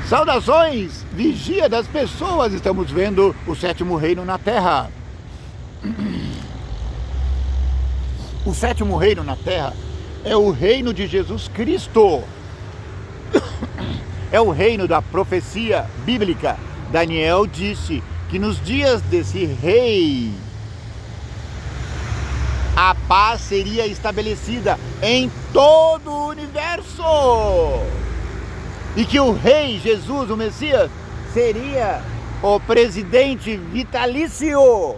Saudações, vigia das pessoas, estamos vendo o sétimo reino na Terra. O sétimo reino na Terra é o reino de Jesus Cristo. É o reino da profecia bíblica. Daniel disse que nos dias desse rei, a paz seria estabelecida em todo o universo. E que o rei Jesus, o Messias, seria o presidente vitalício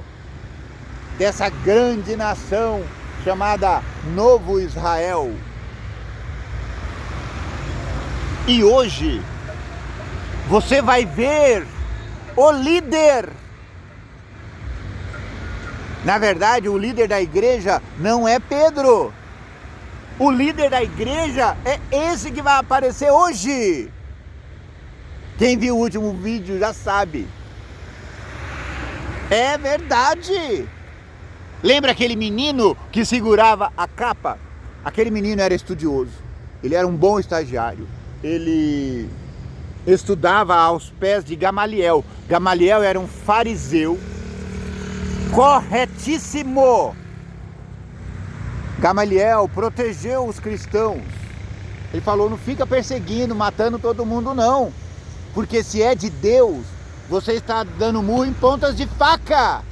dessa grande nação chamada Novo Israel. E hoje você vai ver o líder. Na verdade, o líder da igreja não é Pedro. O líder da igreja é esse que vai aparecer hoje. Quem viu o último vídeo já sabe. É verdade. Lembra aquele menino que segurava a capa? Aquele menino era estudioso. Ele era um bom estagiário. Ele estudava aos pés de Gamaliel. Gamaliel era um fariseu corretíssimo. Gamaliel protegeu os cristãos. Ele falou: não fica perseguindo, matando todo mundo não. Porque se é de Deus, você está dando murro em pontas de faca.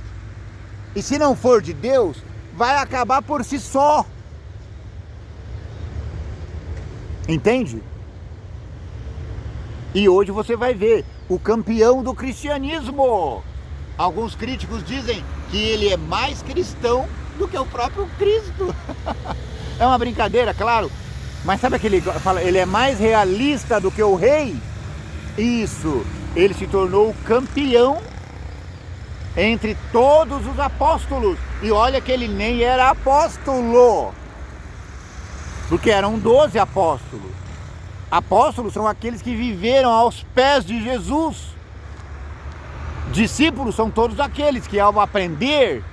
E se não for de Deus, vai acabar por si só. Entende? E hoje você vai ver o campeão do cristianismo. Alguns críticos dizem que ele é mais cristão do que o próprio Cristo. É uma brincadeira, claro. Mas sabe aquele que ele fala, ele é mais realista do que o rei? Isso. Ele se tornou o campeão entre todos os apóstolos. E olha que ele nem era apóstolo. Porque eram 12 apóstolos. Apóstolos são aqueles que viveram aos pés de Jesus. Discípulos são todos aqueles que, ao aprender,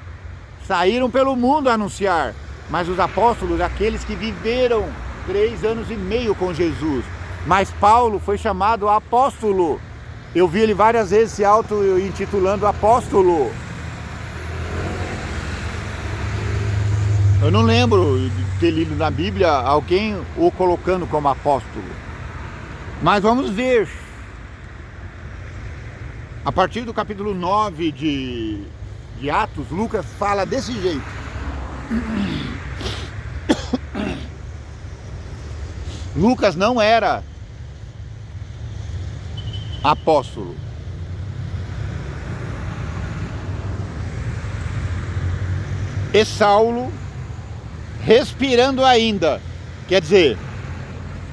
saíram pelo mundo a anunciar. Mas os apóstolos, aqueles que viveram 3 anos e meio com Jesus. Mas Paulo foi chamado apóstolo. Eu vi ele várias vezes se auto-intitulando apóstolo. Eu não lembro de ter lido na Bíblia alguém o colocando como apóstolo. Mas vamos ver. A partir do capítulo 9 de Atos, Lucas fala desse jeito. Lucas não era apóstolo. E Saulo, respirando ainda, quer dizer,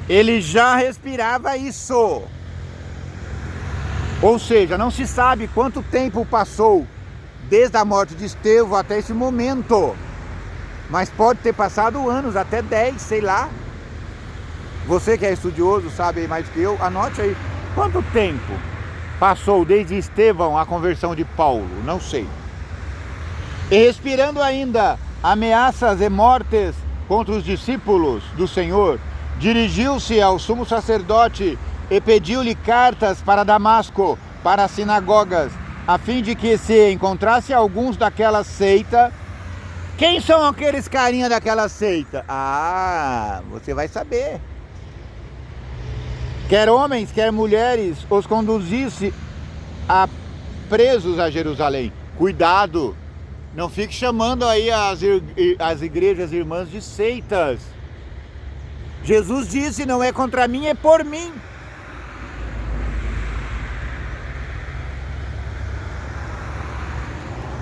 ele já respirava isso. Ou seja, não se sabe quanto tempo passou desde a morte de Estevão até esse momento. Mas pode ter passado anos, até 10, sei lá. Você que é estudioso sabe mais do que eu, anote aí. Quanto tempo passou desde Estevão à conversão de Paulo? Não sei. E respirando ainda ameaças e mortes contra os discípulos do Senhor, dirigiu-se ao sumo sacerdote e pediu-lhe cartas para Damasco, para as sinagogas, a fim de que se encontrasse alguns daquela seita. Quem são aqueles carinha daquela seita? Ah, você vai saber. Quer homens, quer mulheres, os conduzisse presos a Jerusalém. Cuidado, não fique chamando aí as igrejas irmãs de seitas. Jesus disse: não é contra mim, é por mim.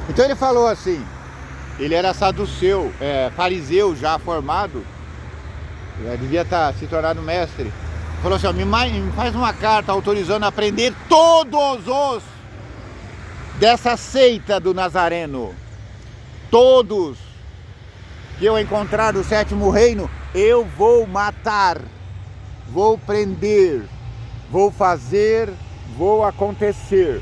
Então ele falou assim, ele era saduceu, fariseu já formado, já devia se tornado mestre. Falou assim: ó, me faz uma carta autorizando a prender todos os dessa seita do Nazareno. Todos que eu encontrar do sétimo reino, eu vou matar, vou prender, vou fazer, vou acontecer.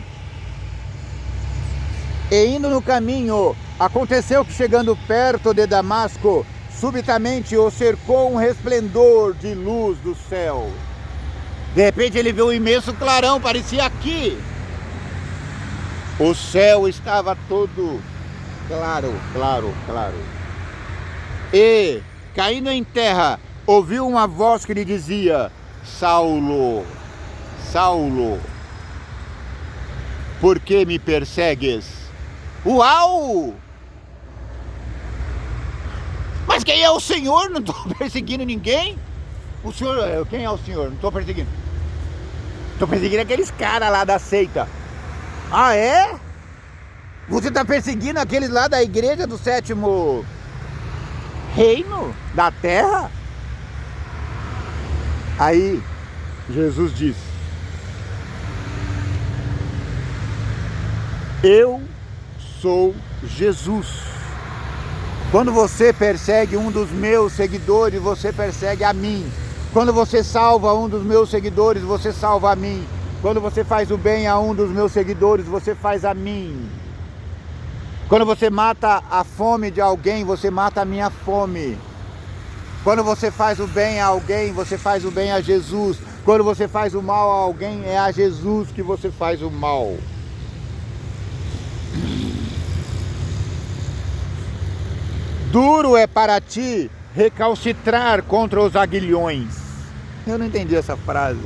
E indo no caminho, aconteceu que chegando perto de Damasco, subitamente o cercou um resplendor de luz do céu. De repente ele viu um imenso clarão, parecia aqui. O céu estava todo claro, claro, claro. E, caindo em terra, ouviu uma voz que lhe dizia: Saulo, Saulo, por que me persegues? Uau! Mas quem é o Senhor? Não estou perseguindo ninguém. O Senhor, quem é o Senhor? Não estou perseguindo. Estou perseguindo aqueles caras lá da seita. Ah, é? Você está perseguindo aqueles lá da igreja do 7º reino da terra? Aí Jesus disse: eu sou Jesus. Quando você persegue um dos meus seguidores, você persegue a mim. Quando você salva um dos meus seguidores, você salva a mim. Quando você faz o bem a um dos meus seguidores, você faz a mim. Quando você mata a fome de alguém, você mata a minha fome. Quando você faz o bem a alguém, você faz o bem a Jesus. Quando você faz o mal a alguém, é a Jesus que você faz o mal. Duro é para ti recalcitrar contra os aguilhões. Eu não entendi essa frase.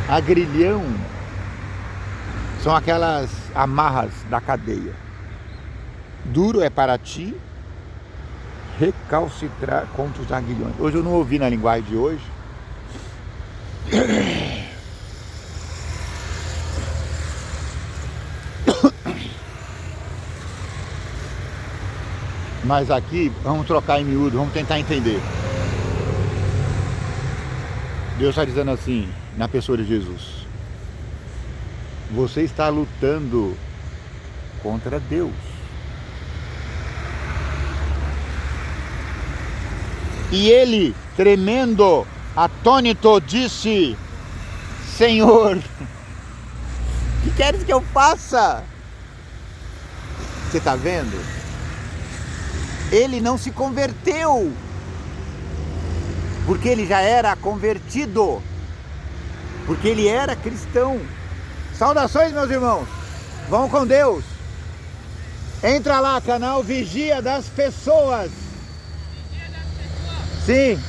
Agrilhão são aquelas amarras da cadeia. Duro é para ti recalcitrar contra os aguilhões. Hoje eu não ouvi na linguagem de hoje. Mas aqui, vamos trocar em miúdo, vamos tentar entender. Deus está dizendo assim, na pessoa de Jesus: você está lutando contra Deus. E ele, tremendo, atônito, disse: Senhor, o que queres que eu faça? Você está vendo? Ele não se converteu, porque ele já era convertido, porque ele era cristão. Saudações, meus irmãos, vão com Deus. Entra lá, canal Vigia das Pessoas. Sim.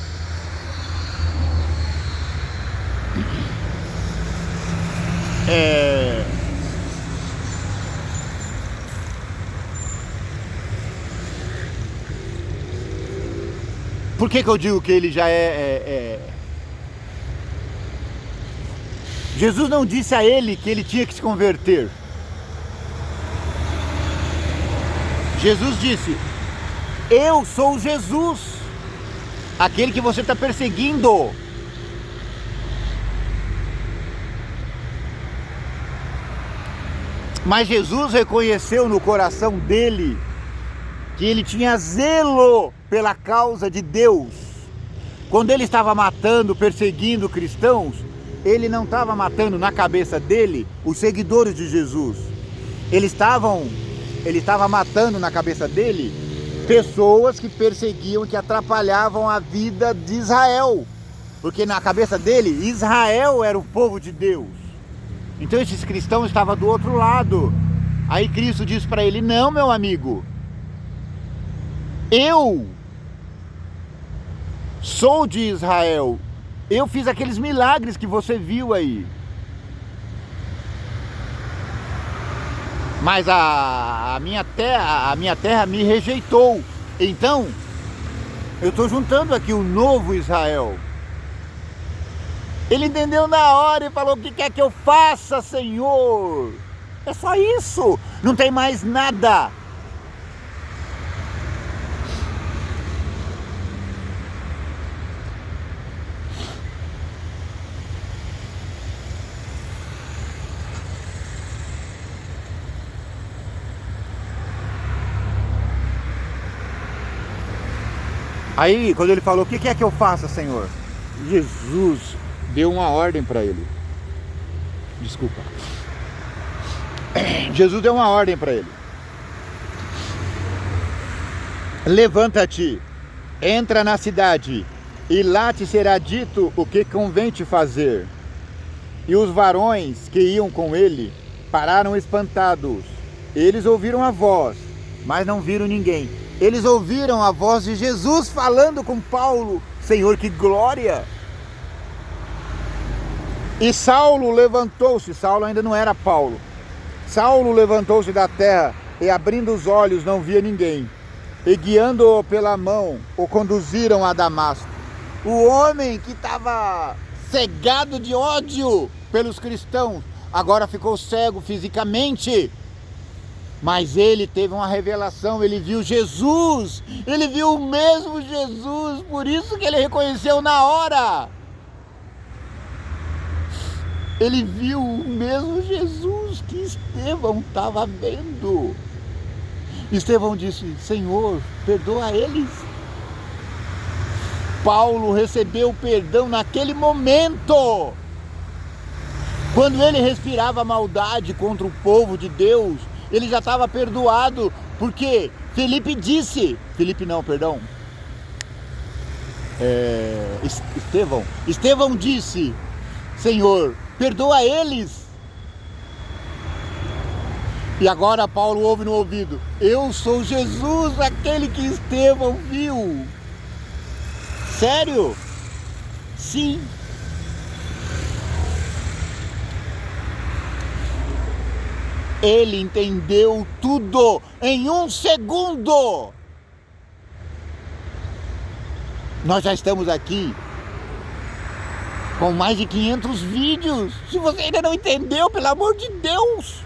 Por que eu digo que ele já Jesus não disse a ele que ele tinha que se converter. Jesus disse: eu sou Jesus, aquele que você está perseguindo. Mas Jesus reconheceu no coração dele que ele tinha zelo pela causa de Deus. Quando ele estava matando, perseguindo cristãos, ele não estava matando na cabeça dele os seguidores de Jesus. Ele estava matando na cabeça dele pessoas que perseguiam, que atrapalhavam a vida de Israel. Porque na cabeça dele, Israel era o povo de Deus. Então esses cristãos estavam do outro lado. Aí Cristo disse para ele: não, meu amigo, eu sou de Israel. Eu fiz aqueles milagres que você viu aí. Mas a minha terra me rejeitou. Então, eu estou juntando aqui o novo Israel. Ele entendeu na hora e falou: o que quer que eu faça, Senhor? É só isso, não tem mais nada. Aí, quando ele falou: o que quer que eu faça, Senhor? Jesus deu uma ordem para ele. Desculpa. Jesus deu uma ordem para ele: levanta-te entra na cidade, e lá te será dito o que convém te fazer. E os varões que iam com ele pararam espantados. Eles ouviram a voz, mas não viram ninguém. Eles ouviram a voz de Jesus falando com Paulo. Senhor, que glória! E Saulo levantou-se. Saulo ainda não era Paulo. Saulo levantou-se da terra e, abrindo os olhos, não via ninguém. E, guiando-o pela mão, o conduziram a Damasco. O homem que estava cegado de ódio pelos cristãos, agora ficou cego fisicamente. Mas ele teve uma revelação, ele viu Jesus, ele viu o mesmo Jesus, por isso que ele reconheceu na hora. Ele viu o mesmo Jesus que Estevão estava vendo. Estevão disse: Senhor, perdoa eles. Paulo recebeu perdão naquele momento. Quando ele respirava maldade contra o povo de Deus, ele já estava perdoado, porque Estevão disse: Senhor, perdoa eles. E agora Paulo ouve no ouvido: eu sou Jesus, aquele que Estevão viu. Sério? Sim. Ele entendeu tudo em 1 segundo. Nós já estamos aqui com mais de 500 vídeos. Se você ainda não entendeu, pelo amor de Deus.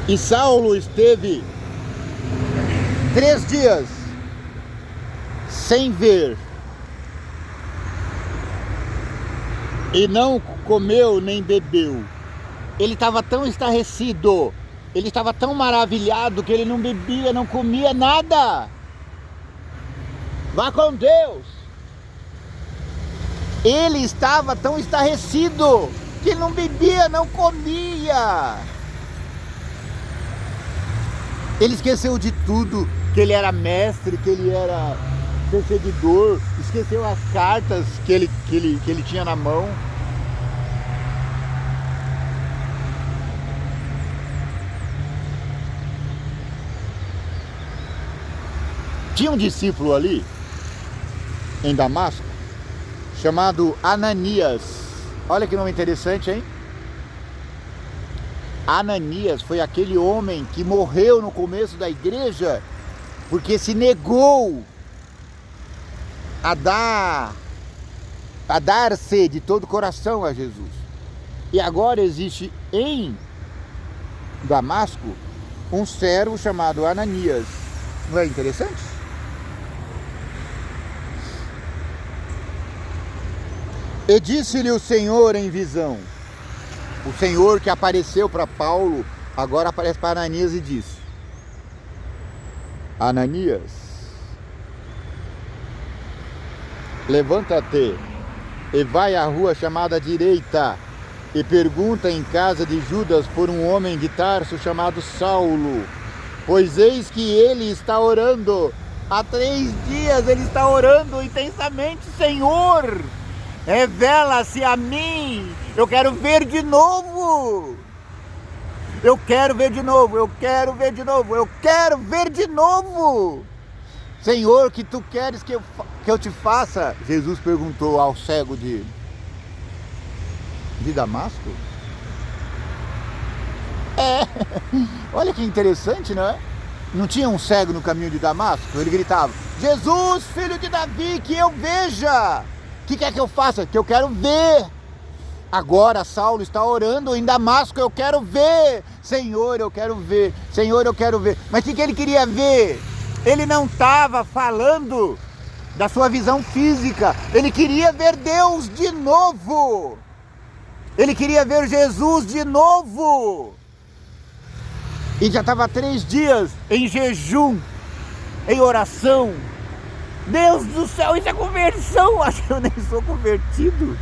E Saulo esteve 3 dias sem ver, e não comeu nem bebeu. Ele estava tão estarrecido, ele estava tão maravilhado que ele não bebia, não comia nada. Vá com Deus. Ele estava tão estarrecido que ele não bebia, não comia. Ele esqueceu de tudo, que ele era mestre, que ele era perseguidor, esqueceu as cartas que ele tinha na mão. Tinha um discípulo ali, em Damasco, chamado Ananias. Olha que nome interessante, hein? Ananias foi aquele homem que morreu no começo da igreja porque se negou a dar-se de todo o coração a Jesus. E agora existe em Damasco um servo chamado Ananias. Não é interessante? E disse-lhe o Senhor em visão. O Senhor que apareceu para Paulo, agora aparece para Ananias e diz: Ananias, levanta-te e vai à rua chamada direita e pergunta em casa de Judas por um homem de Tarso chamado Saulo, pois eis que ele está orando. Há 3 dias ele está orando intensamente: Senhor, revela-se a mim, eu quero ver de novo. Eu quero ver de novo, eu quero ver de novo, eu quero ver de novo. Senhor, que tu queres que eu te faça? Jesus perguntou ao cego de Damasco. Olha que interessante, não é? Não tinha um cego no caminho de Damasco? Ele gritava: Jesus, filho de Davi, que eu veja. O que quer que eu faça? Que eu quero ver. Agora Saulo está orando em Damasco: eu quero ver. Senhor, eu quero ver. Senhor, eu quero ver. Mas o que ele queria ver? Ele não estava falando da sua visão física. Ele queria ver Deus de novo. Ele queria ver Jesus de novo. E já estava 3 dias em jejum. em oração. Deus do céu, isso é conversão, mas eu nem sou convertido.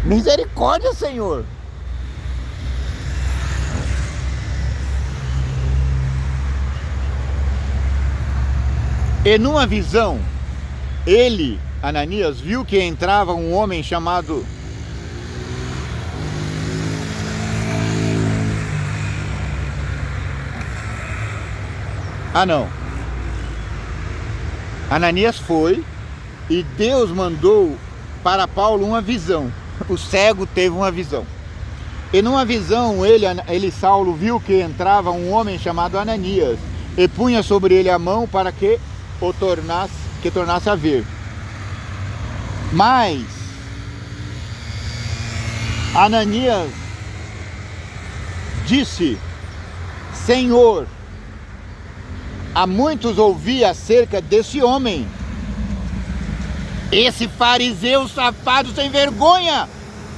Misericórdia, Senhor. E numa visão, ele, Ananias, viu que entrava um homem chamado... Ananias foi e Deus mandou para Paulo uma visão. O cego teve uma visão. E numa visão, Saulo, viu que entrava um homem chamado Ananias e punha sobre ele a mão para que tornasse a ver. Mas Ananias disse: Senhor, há muitos ouvi acerca desse homem, esse fariseu safado sem vergonha,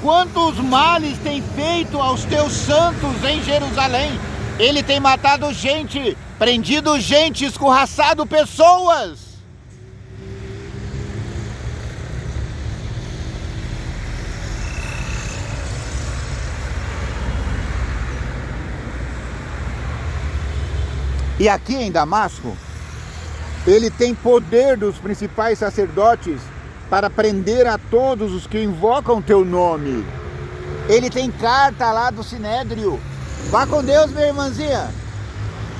quantos males tem feito aos teus santos em Jerusalém. Ele tem matado gente, prendido gente, escorraçado pessoas. E aqui em Damasco, ele tem poder dos principais sacerdotes para prender a todos os que invocam teu nome. Ele tem carta lá do Sinédrio. Vá com Deus, minha irmãzinha.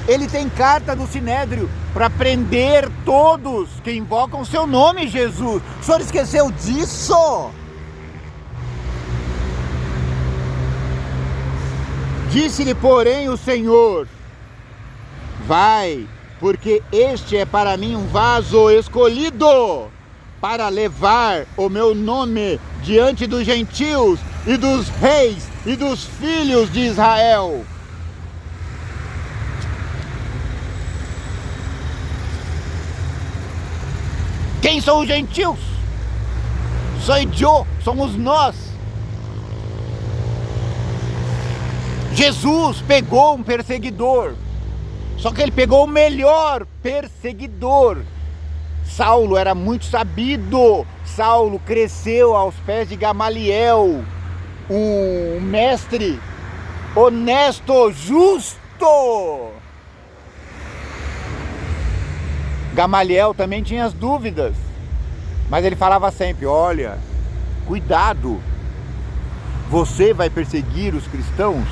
Ele tem carta do Sinédrio para prender todos que invocam seu nome, Jesus. O senhor esqueceu disso? Disse-lhe, porém, o Senhor: vai, porque este é para mim um vaso escolhido para levar o meu nome diante dos gentios e dos reis e dos filhos de Israel. Quem são os gentios? Somos nós. Jesus pegou um perseguidor, só que ele pegou o melhor perseguidor. Saulo era muito sabido. Saulo cresceu aos pés de Gamaliel, um mestre honesto, justo. Gamaliel também tinha as dúvidas, mas ele falava sempre: olha, cuidado, você vai perseguir os cristãos,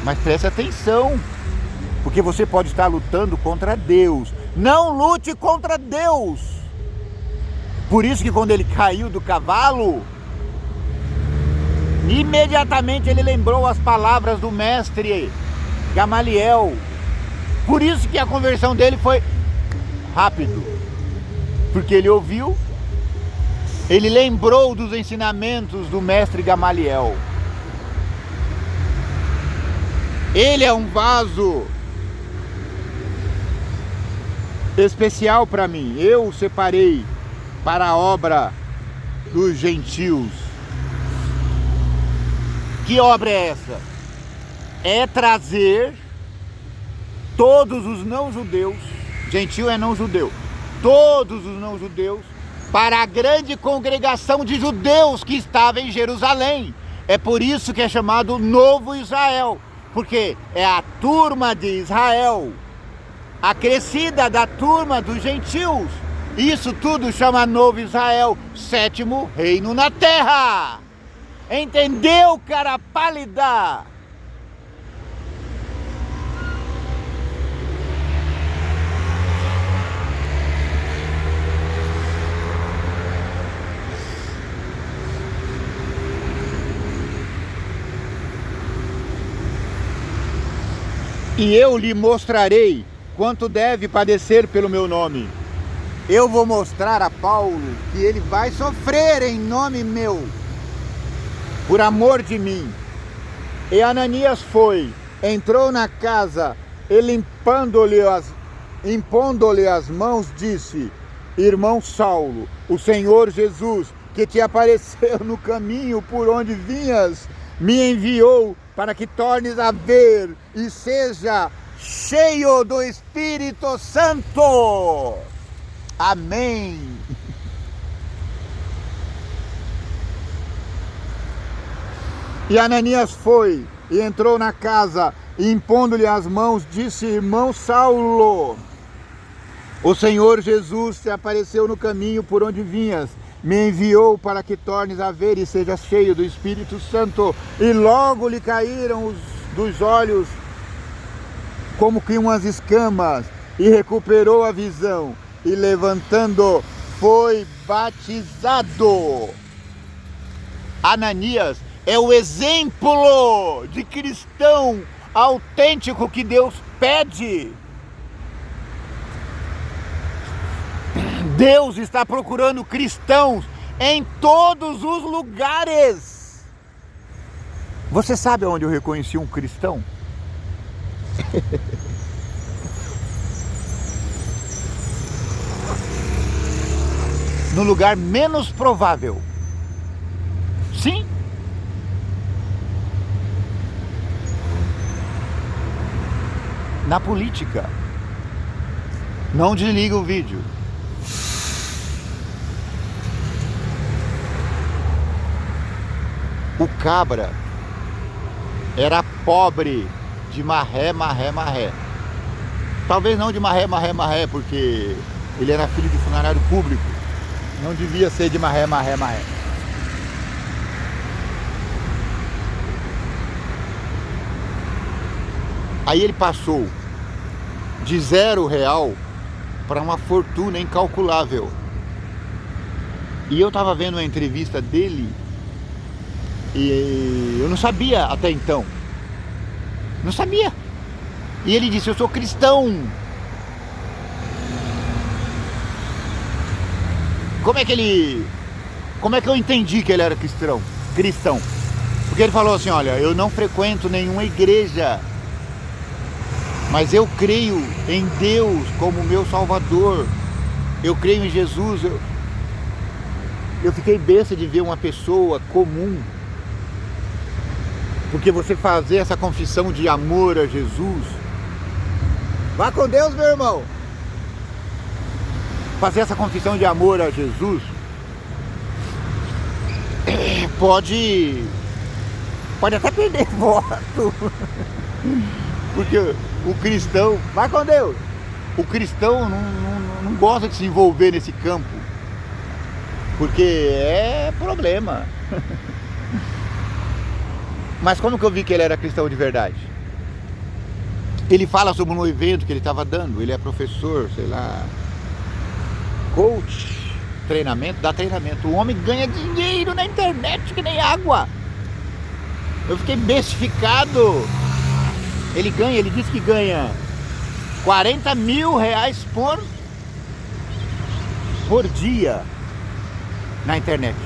mas preste atenção, porque você pode estar lutando contra Deus. Não lute contra Deus. Por isso que quando ele caiu do cavalo, imediatamente ele lembrou as palavras do mestre Gamaliel. Por isso que a conversão dele foi rápido, porque ele ouviu, ele lembrou dos ensinamentos do mestre Gamaliel. Ele é um vaso especial para mim. Eu o separei para a obra dos gentios. Que obra é essa? É trazer todos os não-judeus, gentio é não-judeu, todos os não-judeus, para a grande congregação de judeus que estava em Jerusalém. É por isso que é chamado Novo Israel, porque é a turma de Israel acrescida da turma dos gentios. Isso tudo chama Novo Israel, sétimo reino na terra. Entendeu, cara pálida? E eu lhe mostrarei quanto deve padecer pelo meu nome. Eu vou mostrar a Paulo que ele vai sofrer em nome meu, por amor de mim. E Ananias foi, entrou na casa e impondo-lhe as mãos, disse: irmão Saulo, o Senhor Jesus, que te apareceu no caminho por onde vinhas, me enviou para que tornes a ver e seja cheio do Espírito Santo. Amém. E Ananias foi e entrou na casa, e impondo-lhe as mãos, disse: irmão Saulo, o Senhor Jesus te apareceu no caminho por onde vinhas, me enviou para que tornes a ver e sejas cheio do Espírito Santo. E logo lhe caíram dos olhos como que umas escamas, e recuperou a visão, e levantando, foi batizado. Ananias é o exemplo de cristão autêntico que Deus pede. Deus está procurando cristãos em todos os lugares. Você sabe onde eu reconheci um cristão? No lugar menos provável. Sim. Na política. Não desliga o vídeo. O cabra era pobre de marré. Talvez não de marré, porque ele era filho de funcionário público. Não devia ser de marré. Aí ele passou de R$0 para uma fortuna incalculável. E eu estava vendo uma entrevista dele e eu não sabia até então. Não sabia. E ele disse: eu sou cristão. Como é que eu entendi que ele era cristão? Porque ele falou assim: olha, eu não frequento nenhuma igreja, mas eu creio em Deus como meu Salvador. Eu creio em Jesus. Eu fiquei besta de ver uma pessoa comum. Porque você fazer essa confissão de amor a Jesus, vá com Deus, meu irmão. Fazer essa confissão de amor a Jesus pode até perder voto. Porque o cristão, vai com Deus. O cristão não gosta de se envolver nesse campo, porque é problema. Mas como que eu vi que ele era cristão de verdade? Ele fala sobre um evento que ele estava dando. Ele é professor, sei lá, coach, dá treinamento. O homem ganha dinheiro na internet que nem água. Eu fiquei bestificado. Ele disse que ganha R$40 mil por dia na internet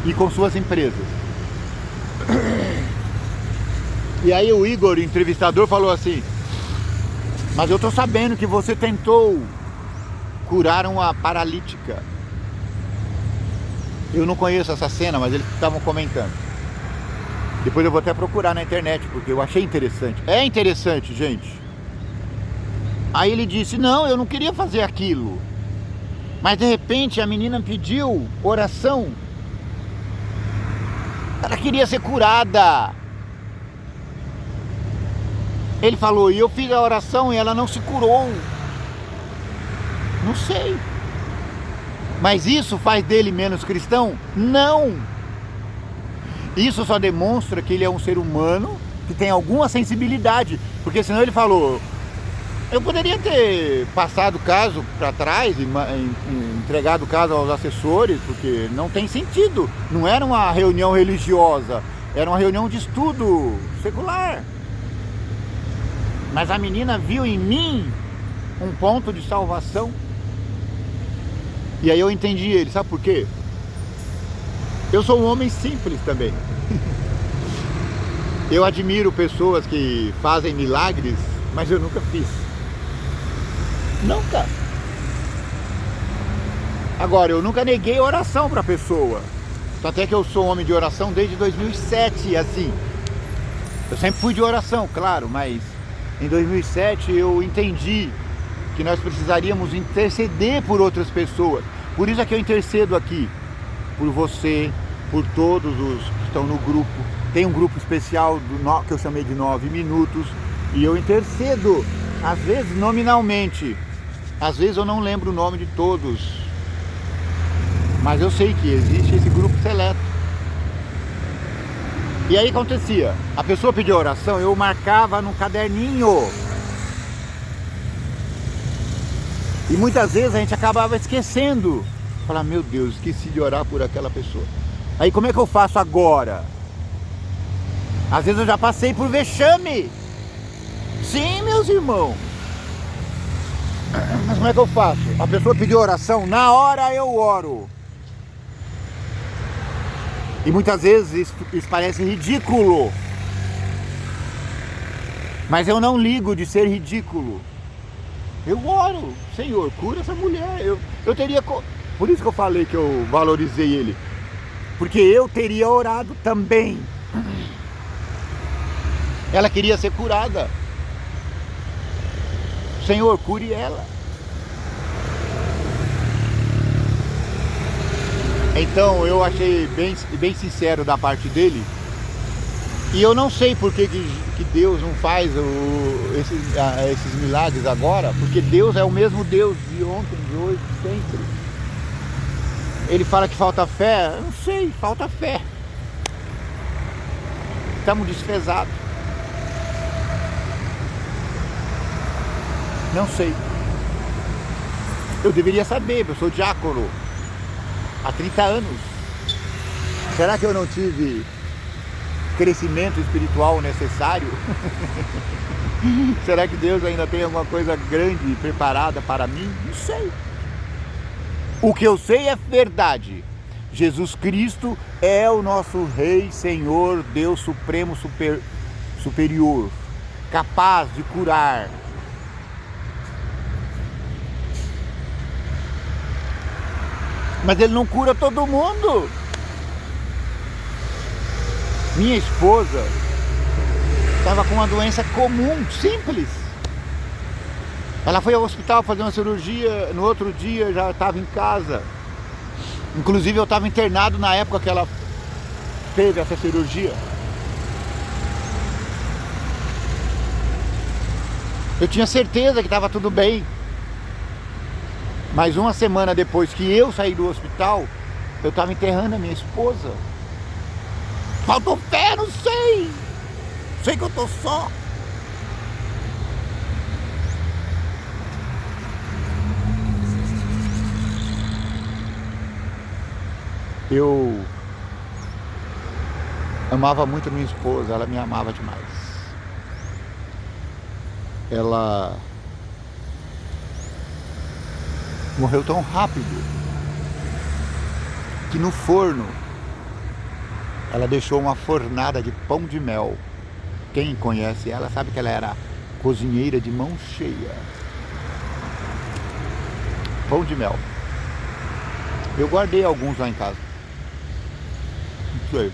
e com suas empresas. E aí o Igor, o entrevistador, falou assim: mas eu tô sabendo que você tentou curar uma paralítica. Eu não conheço essa cena, mas eles estavam comentando. Depois eu vou até procurar na internet, porque eu achei interessante. É interessante, gente. Aí ele disse: não, eu não queria fazer aquilo, mas de repente a menina pediu oração. Ela queria ser curada. Ele falou: e eu fiz a oração e ela não se curou. Não sei. Mas isso faz dele menos cristão? Não. Isso só demonstra que ele é um ser humano que tem alguma sensibilidade. Porque senão ele falou: eu poderia ter passado o caso para trás e entregado o caso aos assessores, porque não tem sentido. Não era uma reunião religiosa, era uma reunião de estudo secular. Mas a menina viu em mim um ponto de salvação. E aí eu entendi ele, sabe por quê? Eu sou um homem simples também. Eu admiro pessoas que fazem milagres, mas eu nunca fiz. Nunca. Agora, eu nunca neguei oração para a pessoa. Até que eu sou homem de oração desde 2007, assim. Eu sempre fui de oração, claro, mas Em 2007 eu entendi que nós precisaríamos interceder por outras pessoas. Por isso é que eu intercedo aqui, por você, por todos os que estão no grupo. Tem um grupo especial que eu chamei de 9 minutos, e eu intercedo, às vezes nominalmente, às vezes eu não lembro o nome de todos, mas eu sei que existe esse grupo seleto. E aí acontecia, a pessoa pedia oração, eu marcava no caderninho. E muitas vezes a gente acabava esquecendo. Falar, meu Deus, esqueci de orar por aquela pessoa. Aí como é que eu faço agora? Às vezes eu já passei por vexame. Sim, meus irmãos. Mas como é que eu faço? A pessoa pediu oração, na hora eu oro. E muitas vezes isso parece ridículo. Mas eu não ligo de ser ridículo. Eu oro, Senhor, cura essa mulher. Eu teria... Por isso que eu falei que eu valorizei ele. Porque eu teria orado também. Ela queria ser curada. Senhor, cure ela. Então eu achei bem sincero da parte dele. E eu não sei por que Deus não faz esses milagres agora. Porque Deus é o mesmo Deus de ontem, de hoje, de sempre. Ele fala que falta fé. Eu não sei, falta fé. Estamos desfesados. Não sei. Eu deveria saber, eu sou diácono há 30 anos. Será que eu não tive crescimento espiritual necessário? Será que Deus ainda tem alguma coisa grande preparada para mim? Não sei. O que eu sei é verdade. Jesus Cristo é o nosso Rei, Senhor, Deus Supremo, superior, capaz de curar. Mas Ele não cura todo mundo. Minha esposa estava com uma doença comum, simples. Ela foi ao hospital fazer uma cirurgia, no outro dia já estava em casa. Inclusive eu estava internado na época que ela teve essa cirurgia. Eu tinha certeza que estava tudo bem. Mas uma semana depois que eu saí do hospital, eu estava enterrando a minha esposa. Faltou fé, não sei. Sei que eu estou só. Eu amava muito a minha esposa, ela me amava demais. Ela morreu tão rápido que no forno ela deixou uma fornada de pão de mel. Quem conhece ela sabe que ela era cozinheira de mão cheia. Pão de mel. Eu guardei alguns lá em casa. Isso aí.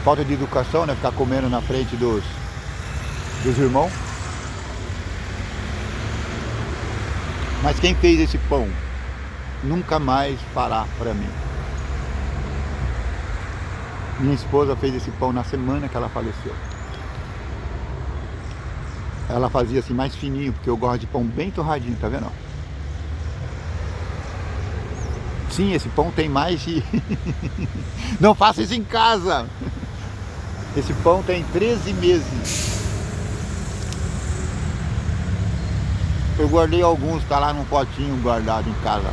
Falta de educação, né? Ficar comendo na frente dos irmãos. Mas quem fez esse pão nunca mais fará para mim. Minha esposa fez esse pão na semana que ela faleceu. Ela fazia assim mais fininho, porque eu gosto de pão bem torradinho, tá vendo? Sim, esse pão tem mais de... Não faça isso em casa! Esse pão tem 13 meses. Eu guardei alguns, tá lá num potinho guardado em casa.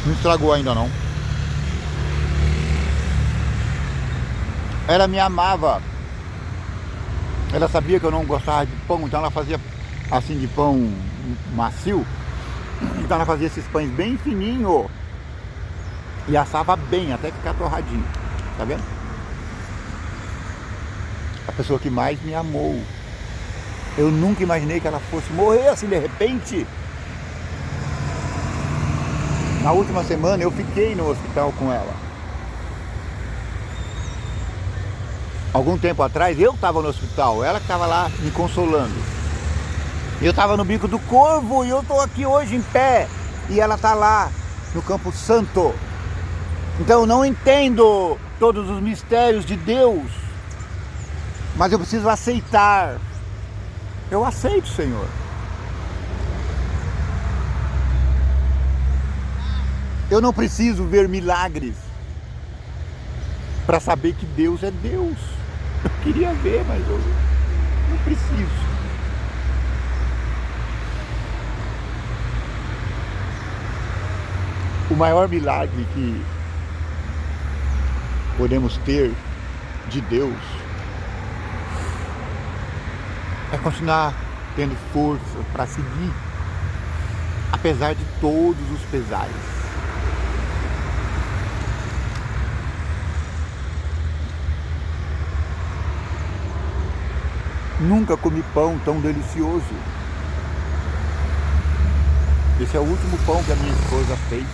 Não estragou ainda não. Ela me amava. Ela sabia que eu não gostava de pão, então ela fazia assim de pão macio. Então ela fazia esses pães bem fininhos e assava bem, até ficar torradinho. Tá vendo? A pessoa que mais me amou. Eu nunca imaginei que ela fosse morrer assim de repente. Na última semana eu fiquei no hospital com ela. Algum tempo atrás, eu estava no hospital, ela que estava lá me consolando. Eu estava no bico do corvo e eu estou aqui hoje em pé. E ela está lá no Campo Santo. Então eu não entendo todos os mistérios de Deus, mas eu preciso aceitar. Eu aceito, Senhor. Eu não preciso ver milagres para saber que Deus é Deus. Eu queria ver, mas eu não preciso. O maior milagre que podemos ter de Deus é continuar tendo força para seguir, apesar de todos os pesares. Nunca comi pão tão delicioso. Esse é o último pão que a minha esposa fez.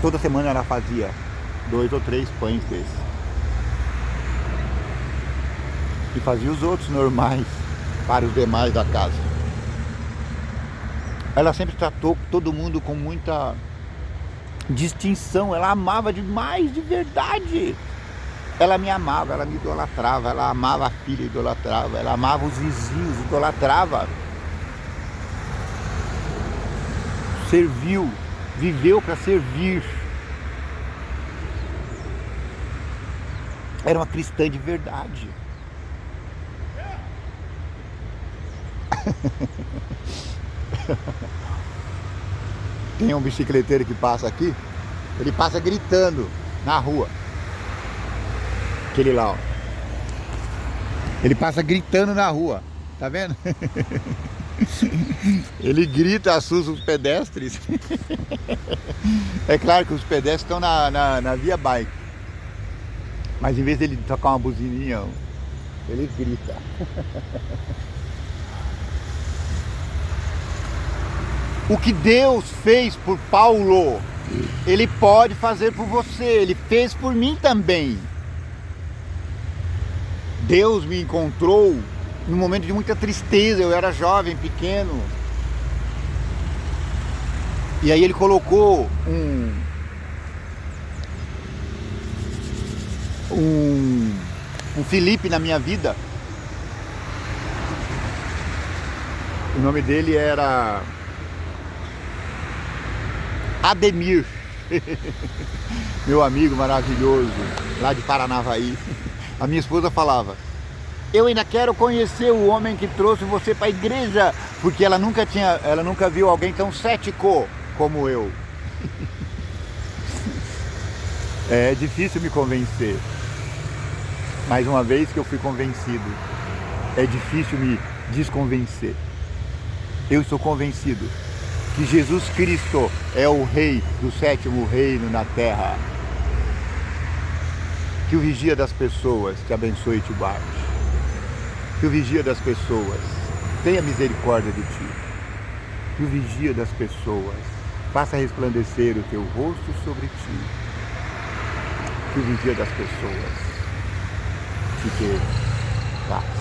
Toda semana ela fazia 2 ou 3 pães desses. E fazia os outros normais para os demais da casa. Ela sempre tratou todo mundo com muita distinção. Ela amava demais, de verdade. Ela me amava, ela me idolatrava, ela amava a filha, idolatrava, ela amava os vizinhos, idolatrava. Serviu, viveu para servir. Era uma cristã de verdade. Tem um bicicleteiro que passa aqui, ele passa gritando na rua. Aquele lá, ó. Ele passa gritando na rua, tá vendo? Ele grita, assusta os pedestres. É claro que os pedestres estão na via bike, mas em vez dele tocar uma buzininha, ele grita. O que Deus fez por Paulo, Ele pode fazer por você. Ele fez por mim também. Deus me encontrou num momento de muita tristeza. Eu era jovem, pequeno. E aí Ele colocou um Felipe na minha vida. O nome dele era Ademir. Meu amigo maravilhoso, lá de Paranavaí. A minha esposa falava: eu ainda quero conhecer o homem que trouxe você para a igreja, porque ela nunca viu alguém tão cético como eu. É difícil me convencer. Mais uma vez que eu fui convencido, é difícil me desconvencer. Eu sou convencido que Jesus Cristo é o Rei do 7º reino na terra. Que o vigia das pessoas te abençoe e te guarde. Que o vigia das pessoas tenha misericórdia de ti. Que o vigia das pessoas faça resplandecer o teu rosto sobre ti. Que o vigia das pessoas te dê paz.